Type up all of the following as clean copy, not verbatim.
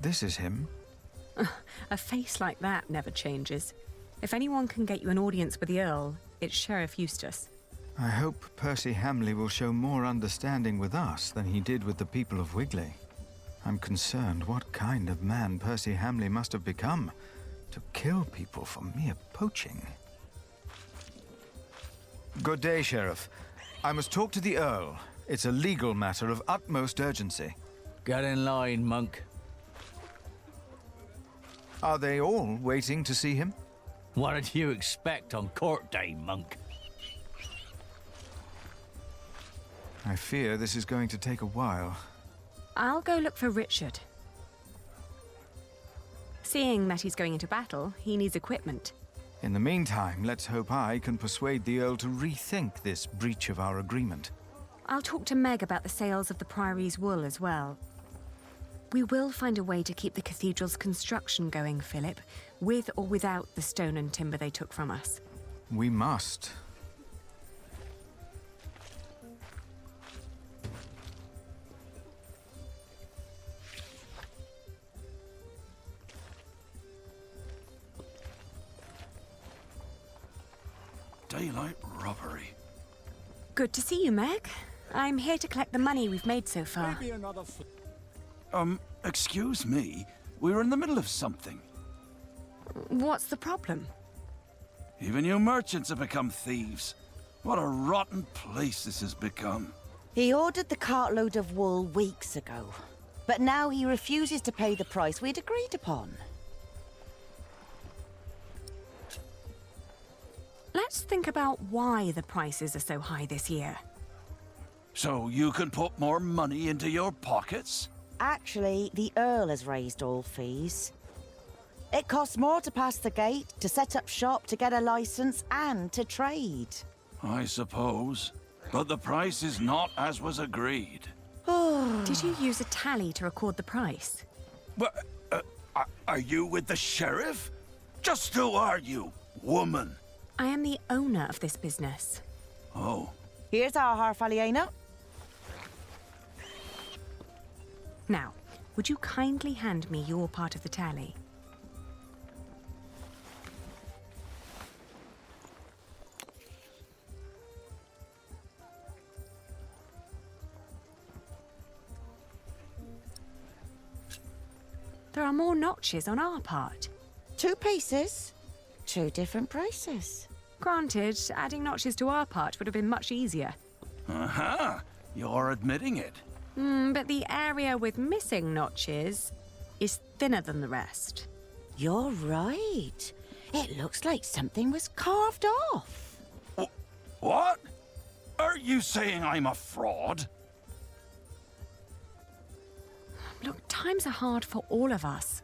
This is him. A face like that never changes. If anyone can get you an audience with the Earl, it's Sheriff Eustace. I hope Percy Hamley will show more understanding with us than he did with the people of Wigley. I'm concerned what kind of man Percy Hamley must have become to kill people for mere poaching. Good day, Sheriff. I must talk to the Earl. It's a legal matter of utmost urgency. Get in line, monk. Are they all waiting to see him? What did you expect on court day, monk? I fear this is going to take a while. I'll go look for Richard. Seeing that he's going into battle, he needs equipment. In the meantime, let's hope I can persuade the Earl to rethink this breach of our agreement. I'll talk to Meg about the sales of the Priory's wool as well. We will find a way to keep the cathedral's construction going, Philip, with or without the stone and timber they took from us. We must. Daylight robbery. Good to see you, Meg. I'm here to collect the money we've made so far. Maybe another Excuse me. We were in the middle of something. What's the problem? Even you merchants have become thieves. What a rotten place this has become. He ordered the cartload of wool weeks ago, but now he refuses to pay the price we'd agreed upon. Let's think about why the prices are so high this year. So you can put more money into your pockets? Actually, the Earl has raised all fees. It costs more to pass the gate, to set up shop, to get a license, and to trade. I suppose. But the price is not as was agreed. Did you use a tally to record the price? But, are you with the sheriff? Just who are you, woman? I am the owner of this business. Oh. Here's our Harfaliena. Now, would you kindly hand me your part of the tally? There are more notches on our part. 2 pieces, 2 different prices. Granted, adding notches to our part would have been much easier. Aha! You're admitting it. But the area with missing notches is thinner than the rest. You're right. It looks like something was carved off. What? Are you saying I'm a fraud? Look, times are hard for all of us.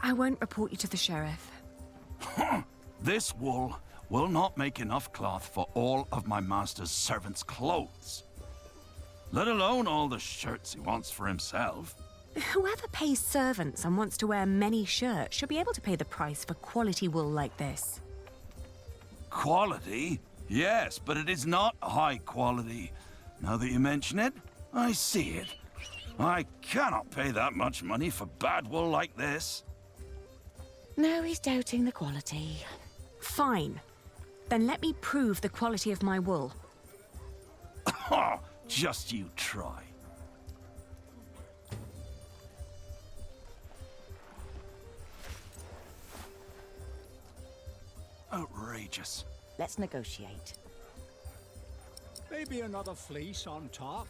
I won't report you to the sheriff. This wool will not make enough cloth for all of my master's servants' clothes. Let alone all the shirts he wants for himself. Whoever pays servants and wants to wear many shirts should be able to pay the price for quality wool like this. Quality? Yes, but it is not high quality. Now that you mention it, I see it. I cannot pay that much money for bad wool like this. Now he's doubting the quality. Fine. Then let me prove the quality of my wool. Just you try. Outrageous. Let's negotiate. Maybe another fleece on top.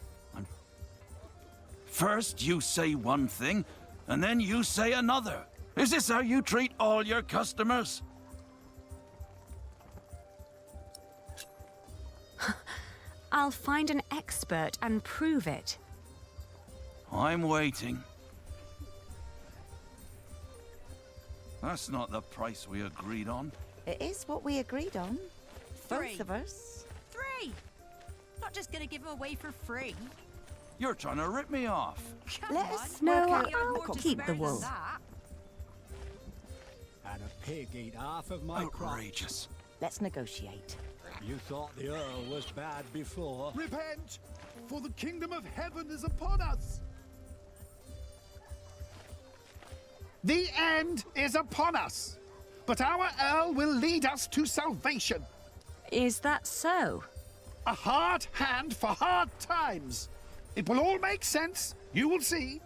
First you say one thing, and then you say another. Is this how you treat all your customers? I'll find an expert and prove it. I'm waiting. That's not the price we agreed on. It is what we agreed on. 3. Both of us. 3! Not just gonna give them away for free. You're trying to rip me off. Come Let on. us No, work out I'll the cost. keep the wool. And a pig eat half of my crop. Outrageous. Let's negotiate. You thought the Earl was bad before. Repent, for the kingdom of heaven is upon us. The end is upon us, but our Earl will lead us to salvation. Is that so? A hard hand for hard times. It will all make sense. You will see.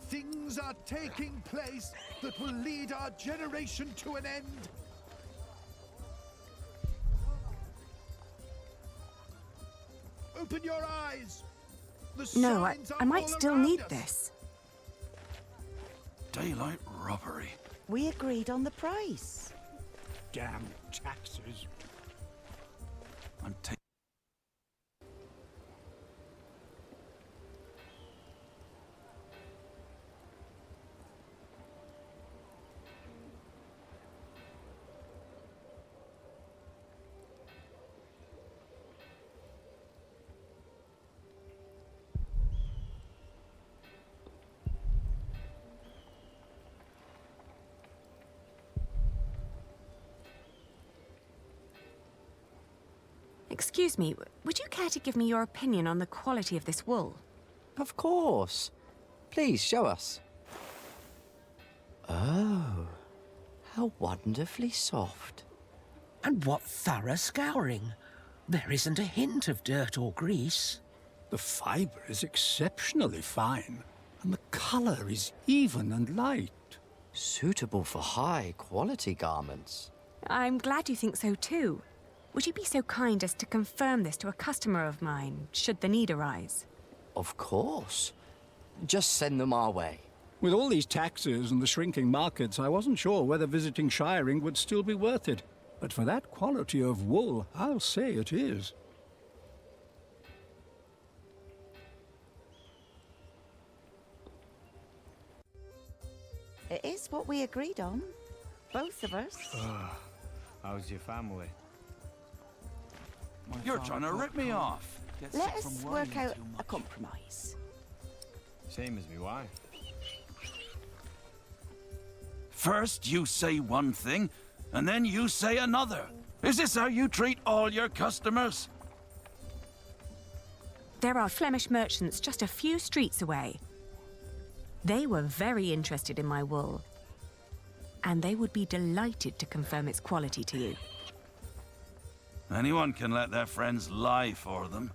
Things are taking place that will lead our generation to an end. Open your eyes. The No, signs are I might all still around need us. this. Daylight robbery. We agreed on the price. Damn taxes. I'm taking. Excuse me, would you care to give me your opinion on the quality of this wool? Of course. Please, show us. Oh, how wonderfully soft. And what thorough scouring. There isn't a hint of dirt or grease. The fibre is exceptionally fine, and the colour is even and light. Suitable for high-quality garments. I'm glad you think so too. Would you be so kind as to confirm this to a customer of mine, should the need arise? Of course. Just send them our way. With all these taxes and the shrinking markets, I wasn't sure whether visiting shiring would still be worth it. But for that quality of wool, I'll say it is. It is what we agreed on. Both of us. How's your family? You're trying to rip me off. Get Let sick us from work worrying out too a much. compromise. Same as me wife. First you say one thing, and then you say another. Is this how you treat all your customers? There are Flemish merchants just a few streets away. They were very interested in my wool, and they would be delighted to confirm its quality to you. Anyone can let their friends lie for them.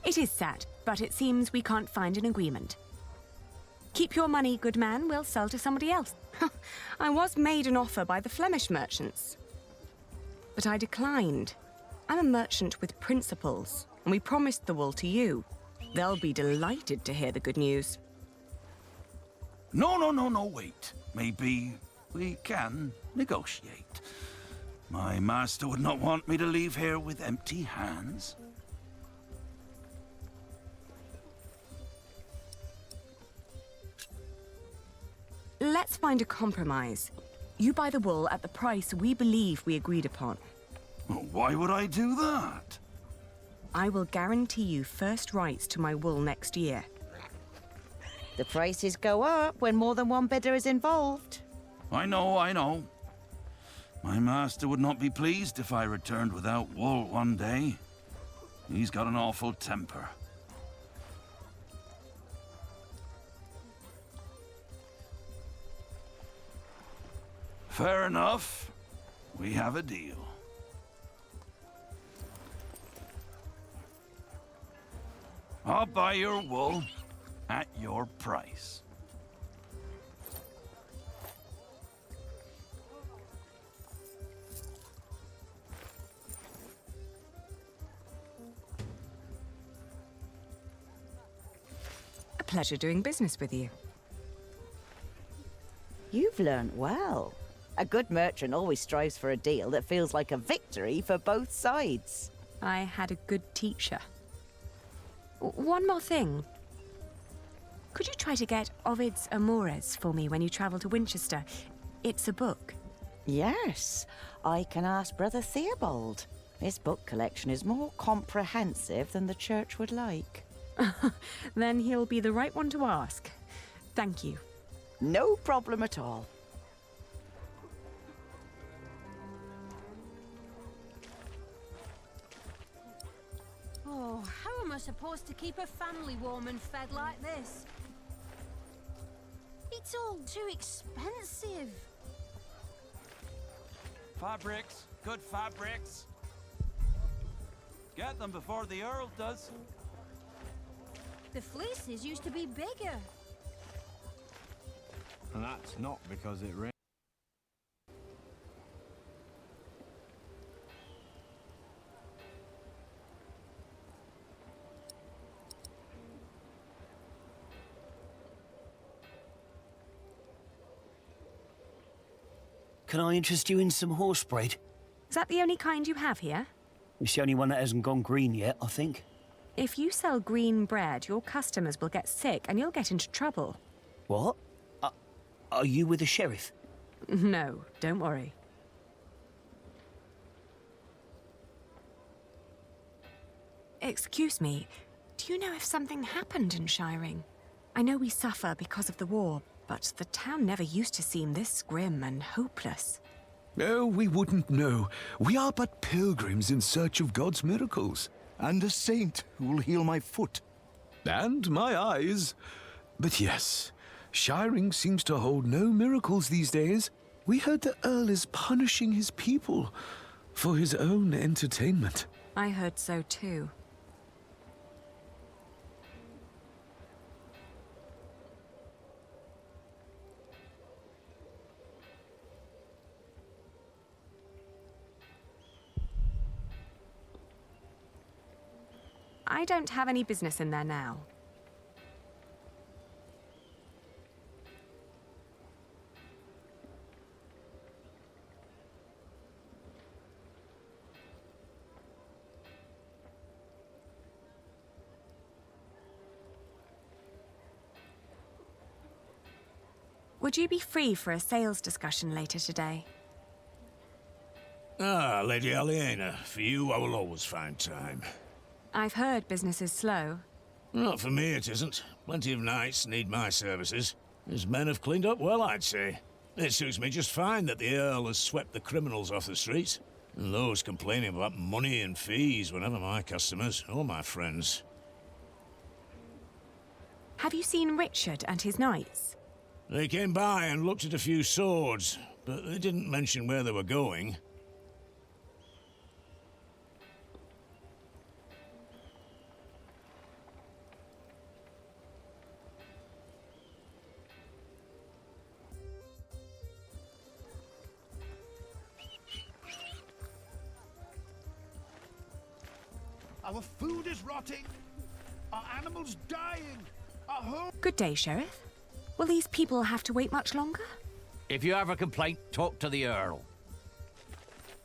It is sad, but it seems we can't find an agreement. Keep your money, good man. We'll sell to somebody else. I was made an offer by the Flemish merchants, but I declined. I'm a merchant with principles, and we promised the wool to you. They'll be delighted to hear the good news. No, wait. Maybe we can negotiate. My master would not want me to leave here with empty hands. Let's find a compromise. You buy the wool at the price we believe we agreed upon. Why would I do that? I will guarantee you first rights to my wool next year. The prices go up when more than one bidder is involved. I know. My master would not be pleased if I returned without wool one day. He's got an awful temper. Fair enough. We have a deal. I'll buy your wool at your price. A pleasure doing business with you. You've learnt well. A good merchant always strives for a deal that feels like a victory for both sides. I had a good teacher. One more thing. Could you try to get Ovid's Amores for me when you travel to Winchester? It's a book. Yes, I can ask Brother Theobald. His book collection is more comprehensive than the church would like. Then he'll be the right one to ask. Thank you. No problem at all. Oh, how am I supposed to keep a family warm and fed like this? It's all too expensive. Fabrics, good fabrics. Get them before the Earl does. The fleeces used to be bigger. And that's not because it rained. Can I interest you in some horse bread? Is that the only kind you have here? It's the only one that hasn't gone green yet, I think. If you sell green bread, your customers will get sick and you'll get into trouble. What? Are you with the sheriff? No, don't worry. Excuse me, do you know if something happened in Shiring? I know we suffer because of the war, but the town never used to seem this grim and hopeless. Oh, we wouldn't know. We are but pilgrims in search of God's miracles. And a saint who will heal my foot. And my eyes. But yes, Shiring seems to hold no miracles these days. We heard the Earl is punishing his people for his own entertainment. I heard so too. I don't have any business in there now. Would you be free for a sales discussion later today? Ah, Lady Aliena, for you I will always find time. I've heard business is slow. Not for me, it isn't. Plenty of knights need my services. His men have cleaned up well, I'd say. It suits me just fine that the Earl has swept the criminals off the streets. And those complaining about money and fees were never my customers or my friends. Have you seen Richard and his knights? They came by and looked at a few swords, but they didn't mention where they were going. Our food is rotting. Our animals dying. Our home... Good day, Sheriff. Will these people have to wait much longer? If you have a complaint, talk to the Earl.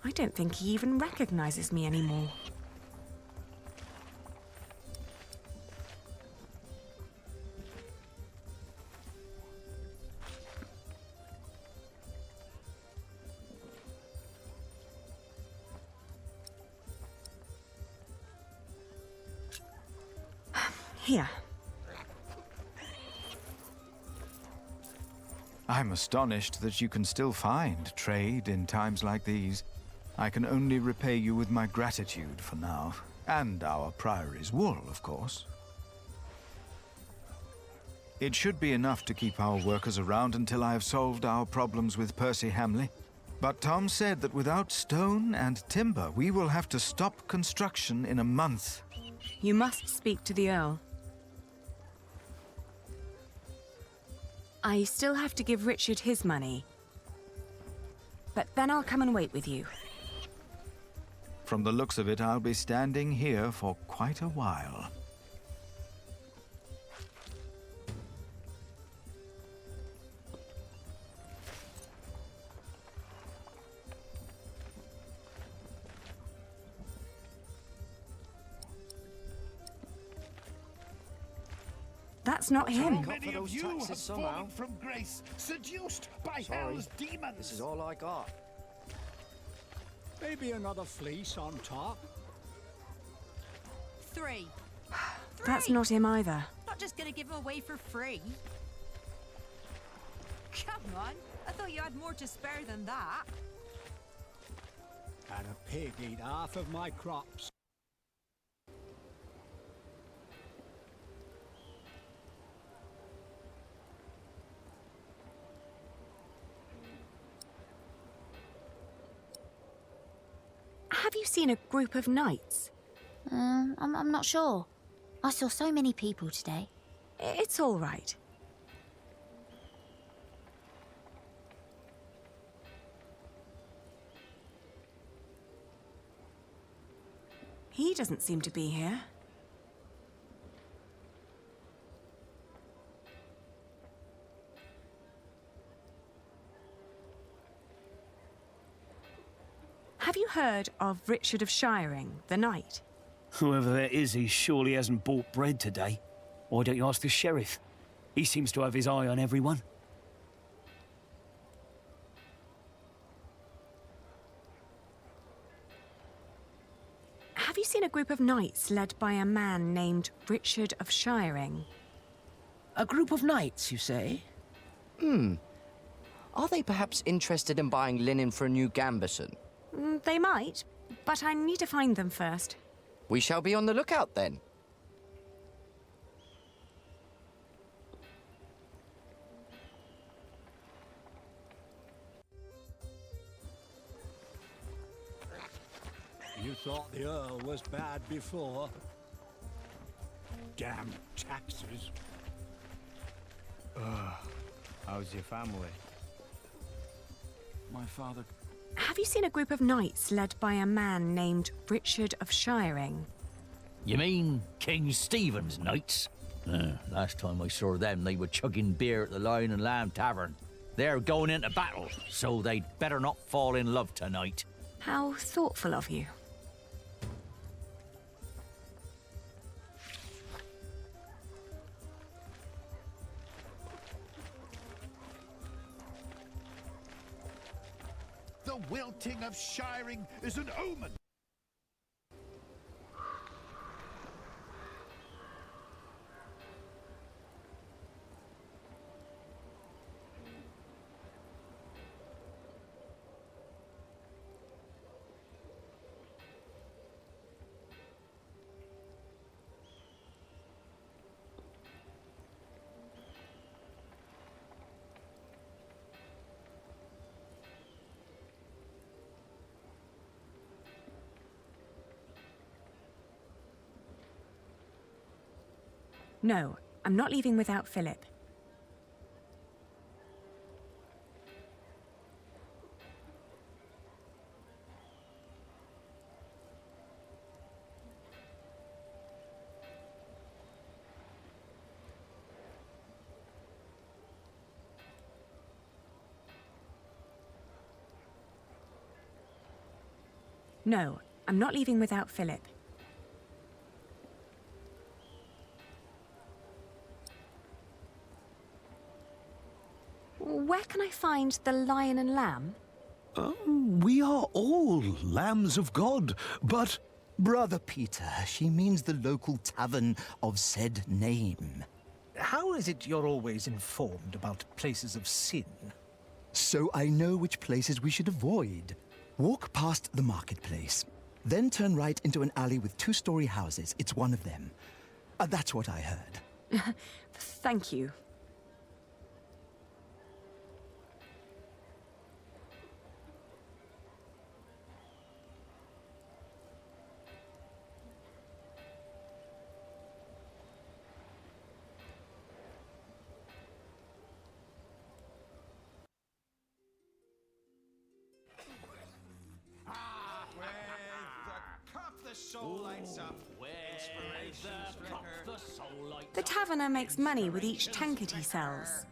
I don't think he even recognizes me anymore. Here. I'm astonished that you can still find trade in times like these. I can only repay you with my gratitude for now. And our Priory's wool, of course. It should be enough to keep our workers around until I have solved our problems with Percy Hamley. But Tom said that without stone and timber, we will have to stop construction in a month. You must speak to the Earl. I still have to give Richard his money. But then I'll come and wait with you. From the looks of it, I'll be standing here for quite a while. That's not him. Many of you have fallen from grace, seduced by hell's demons. This is all I got. Maybe another fleece on top. 3. That's not him either. Not just gonna give him away for free. Come on. I thought you had more to spare than that. And a pig eat half of my crops. Have you seen a group of knights? I'm not sure. I saw so many people today. It's all right. He doesn't seem to be here. Have you heard of Richard of Shiring, the knight? Whoever that is, he surely hasn't bought bread today. Why don't you ask the sheriff? He seems to have his eye on everyone. Have you seen a group of knights led by a man named Richard of Shiring? A group of knights, you say? Are they perhaps interested in buying linen for a new gambeson? They might, but I need to find them first. We shall be on the lookout then. You thought the Earl was bad before? Damn taxes. How's your family? My father... Have you seen a group of knights led by a man named Richard of Shiring? You mean King Stephen's knights? Last time I saw them, they were chugging beer at the Lion and Lamb Tavern. They're going into battle, so they'd better not fall in love tonight. How thoughtful of you. The wilting of Shiring is an omen. No, I'm not leaving without Philip. No, I'm not leaving without Philip. Where can I find the Lion and Lamb? We are all lambs of God, but... Brother Peter, she means the local tavern of said name. How is it you're always informed about places of sin? So I know which places we should avoid. Walk past the marketplace. Then turn right into an alley with two-story houses. It's one of them. That's what I heard. Thank you. The taverner makes money with each tankard he sells.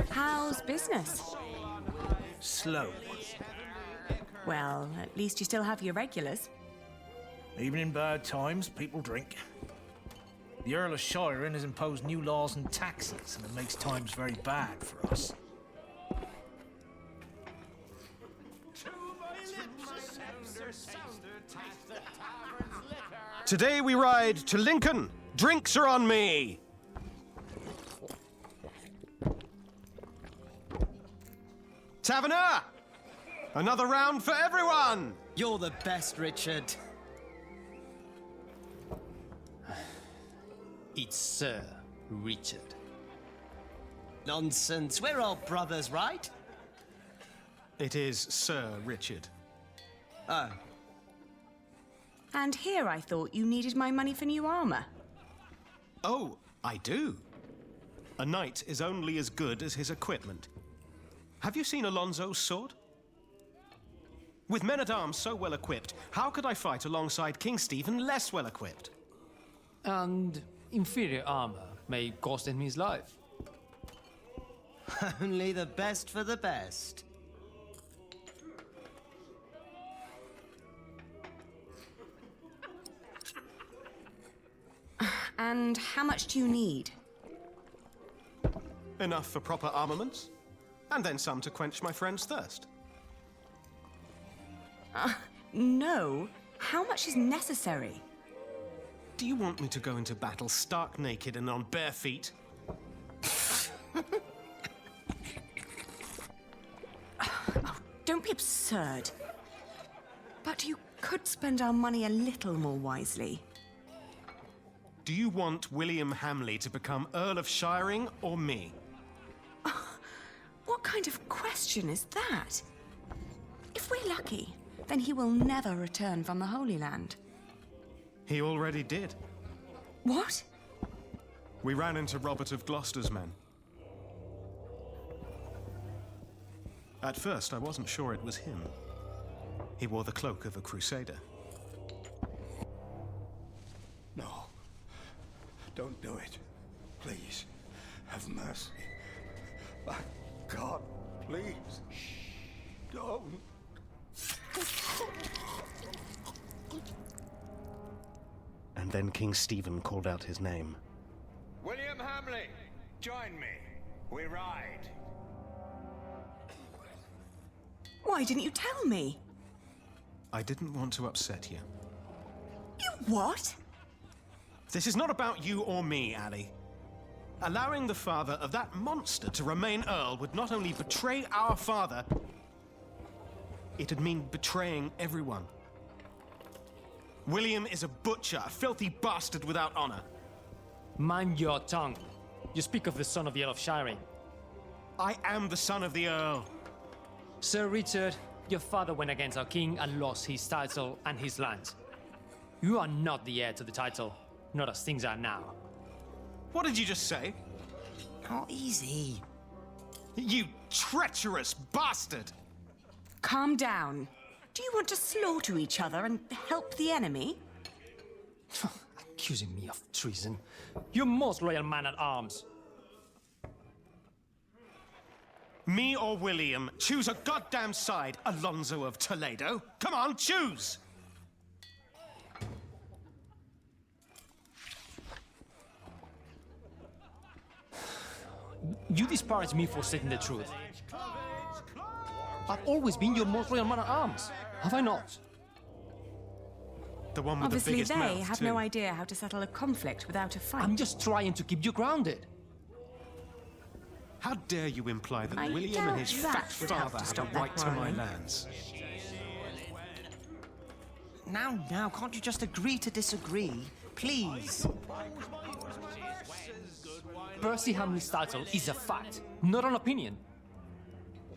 How's business? Slow. Well, at least you still have your regulars. Even in bad times, people drink. The Earl of Shiring has imposed new laws and taxes, and it makes times very bad for us. Today we ride to Lincoln. Drinks are on me. Taverner! Another round for everyone! You're the best, Richard. It's Sir Richard. Nonsense, we're all brothers, right? It is Sir Richard. Oh. And here I thought you needed my money for new armor. Oh, I do. A knight is only as good as his equipment. Have you seen Alonso's sword? With men-at-arms so well equipped, how could I fight alongside King Stephen less well equipped? And inferior armor may cost him his life. Only the best for the best. And how much do you need? Enough for proper armaments, and then some to quench my friend's thirst. No. How much is necessary? Do you want me to go into battle stark naked and on bare feet? Oh, don't be absurd. But you could spend our money a little more wisely. Do you want William Hamley to become Earl of Shiring or me? What kind of question is that? If we're lucky, then he will never return from the Holy Land. He already did. What? We ran into Robert of Gloucester's men. At first, I wasn't sure it was him. He wore the cloak of a crusader. No. Don't do it. Please. Have mercy. My God, please. Don't. And then King Stephen called out his name. William Hamley, join me. We ride. Why didn't you tell me? I didn't want to upset you. You what? This is not about you or me, Ali. Allowing the father of that monster to remain Earl would not only betray our father, it'd mean betraying everyone. William is a butcher, a filthy bastard without honor. Mind your tongue. You speak of the son of the Earl of Shiring. I am the son of the Earl. Sir Richard, your father went against our king and lost his title and his lands. You are not the heir to the title, not as things are now. What did you just say? Oh, easy. You treacherous bastard! Calm down. Do you want to slaughter each other and help the enemy? Accusing me of treason. You most royal man-at-arms. Me or William? Choose a goddamn side, Alonso of Toledo. Come on, choose! You disparage me for stating the truth. I've always been your most royal man-at-arms, have I not? The one with Obviously, the biggest mouth, they have too. no idea how to settle a conflict without a fight. I'm just trying to keep you grounded. How dare you imply that I William and his doubt fat that would help father to have stop a that right to my quarrelling. lands? Now, can't you just agree to disagree? Please. Percy Hamley's title is a fact, not an opinion.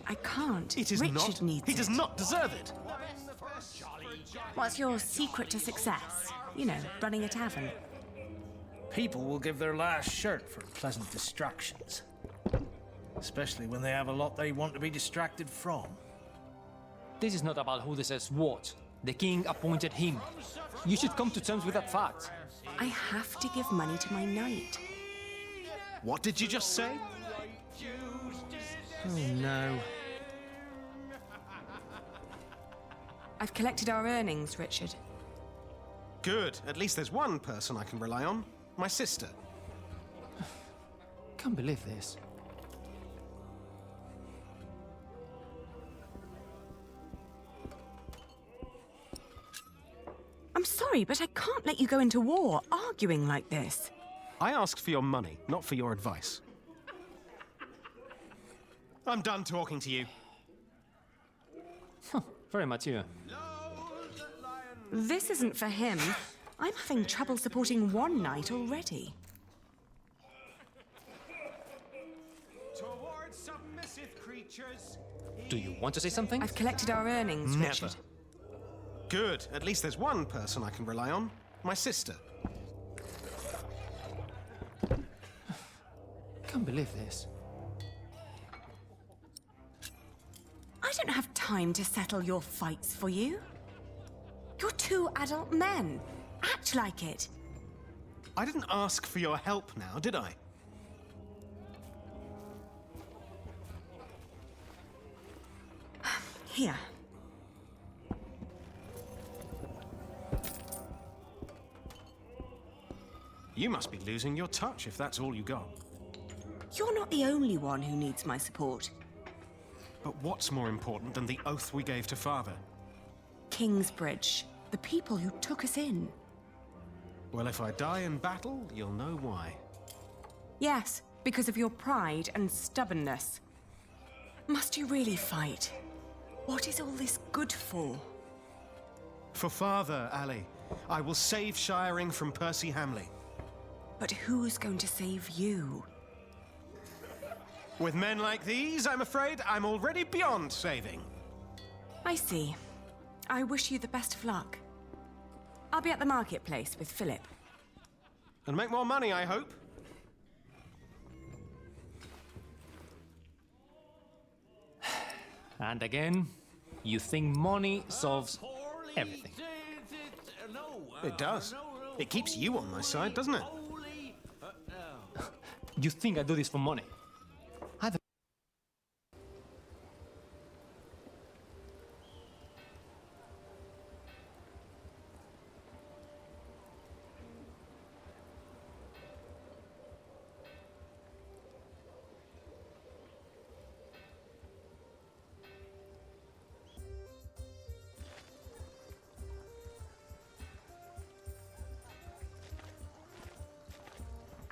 I can't. It is Richard not. needs He does it. not deserve it. What's your secret to success? You know, running a tavern. People will give their last shirt for pleasant distractions. Especially when they have a lot they want to be distracted from. This is not about who deserves what. The king appointed him. You should come to terms with that fact. I have to give money to my knight. What did you just say? Oh, no. I've collected our earnings, Richard. Good. At least there's one person I can rely on. My sister. Can't believe this. I'm sorry, but I can't let you go into war arguing like this. I asked for your money, not for your advice. I'm done talking to you. Very mature. This isn't for him. I'm having trouble supporting one knight already. Towards submissive creatures. Do you want to say something? I've collected our earnings, Never. Richard. Good. At least there's one person I can rely on. My sister. Can't believe this. I don't have time to settle your fights for you. You're two adult men. Act like it. I didn't ask for your help now, did I? Here. You must be losing your touch if that's all you got. You're not the only one who needs my support. But what's more important than the oath we gave to Father? Kingsbridge, the people who took us in. Well, if I die in battle, you'll know why. Yes, because of your pride and stubbornness. Must you really fight? What is all this good for? For Father, Ali. I will save Shiring from Percy Hamley. But who's going to save you? With men like these, I'm afraid I'm already beyond saving. I see. I wish you the best of luck. I'll be at the marketplace with Philip. And make more money, I hope. And again, you think money solves everything. It does. It keeps you on my side, doesn't it? You think I do this for money?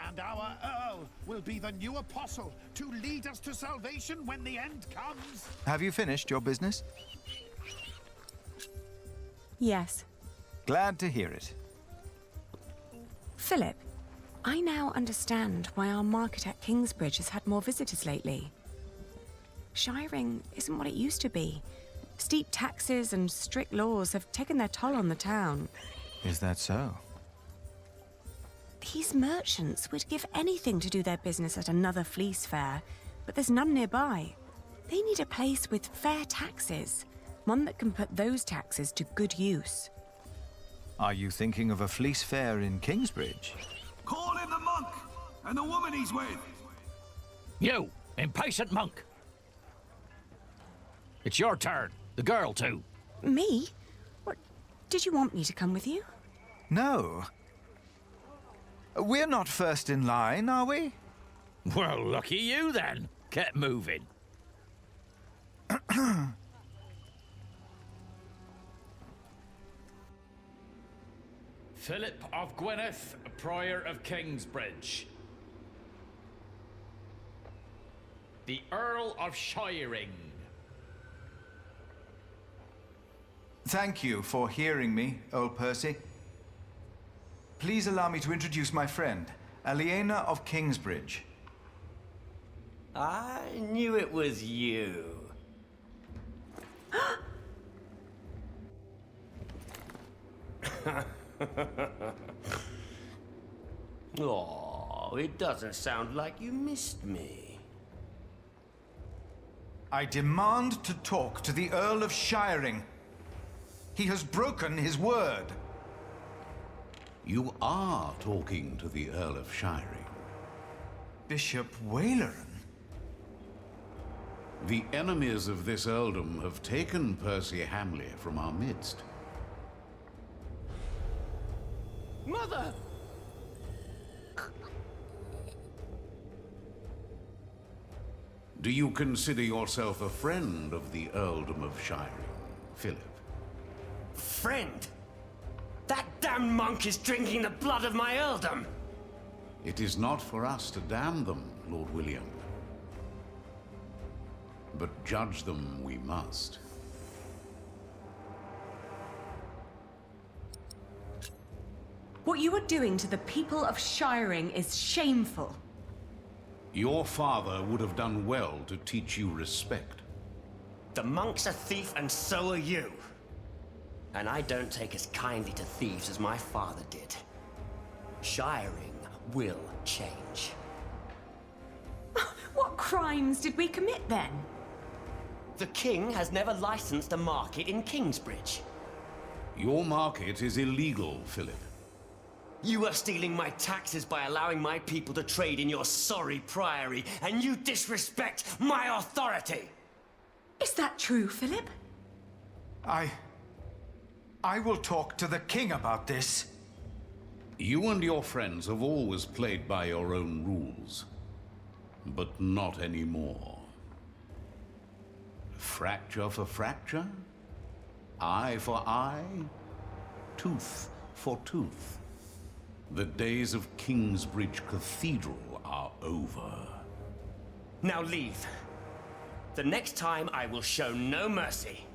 And our Earl will be the new apostle to lead us to salvation when the end comes. Have you finished your business? Yes. Glad to hear it. Philip, I now understand why our market at Kingsbridge has had more visitors lately. Shiring isn't what it used to be. Steep taxes and strict laws have taken their toll on the town. Is that so? These merchants would give anything to do their business at another fleece fair, but there's none nearby. They need a place with fair taxes, one that can put those taxes to good use. Are you thinking of a fleece fair in Kingsbridge? Call in the monk and the woman he's with. You, impatient monk. It's your turn. The girl, too. Me? What? Did you want me to come with you? No. We're not first in line, are we? Well, lucky you, then. Get moving. Philip of Gwynedd, Prior of Kingsbridge. The Earl of Shiring. Thank you for hearing me, old Percy. Please allow me to introduce my friend, Aliena of Kingsbridge. I knew it was you. Oh, it doesn't sound like you missed me. I demand to talk to the Earl of Shiring. He has broken his word. You are talking to the Earl of Shiring. Bishop Waleran? The enemies of this earldom have taken Percy Hamley from our midst. Mother! Do you consider yourself a friend of the earldom of Shiring, Philip? Friend? That damned monk is drinking the blood of my earldom! It is not for us to damn them, Lord William. But judge them we must. What you are doing to the people of Shiring is shameful. Your father would have done well to teach you respect. The monk's a thief, and so are you. And I don't take as kindly to thieves as my father did. Shiring will change. What crimes did we commit then? The king has never licensed a market in Kingsbridge. Your market is illegal, Philip. You are stealing my taxes by allowing my people to trade in your sorry priory, and you disrespect my authority! Is that true, Philip? I will talk to the king about this. You and your friends have always played by your own rules. But not anymore. Fracture for fracture, eye for eye, tooth for tooth. The days of Kingsbridge Cathedral are over. Now leave. The next time I will show no mercy.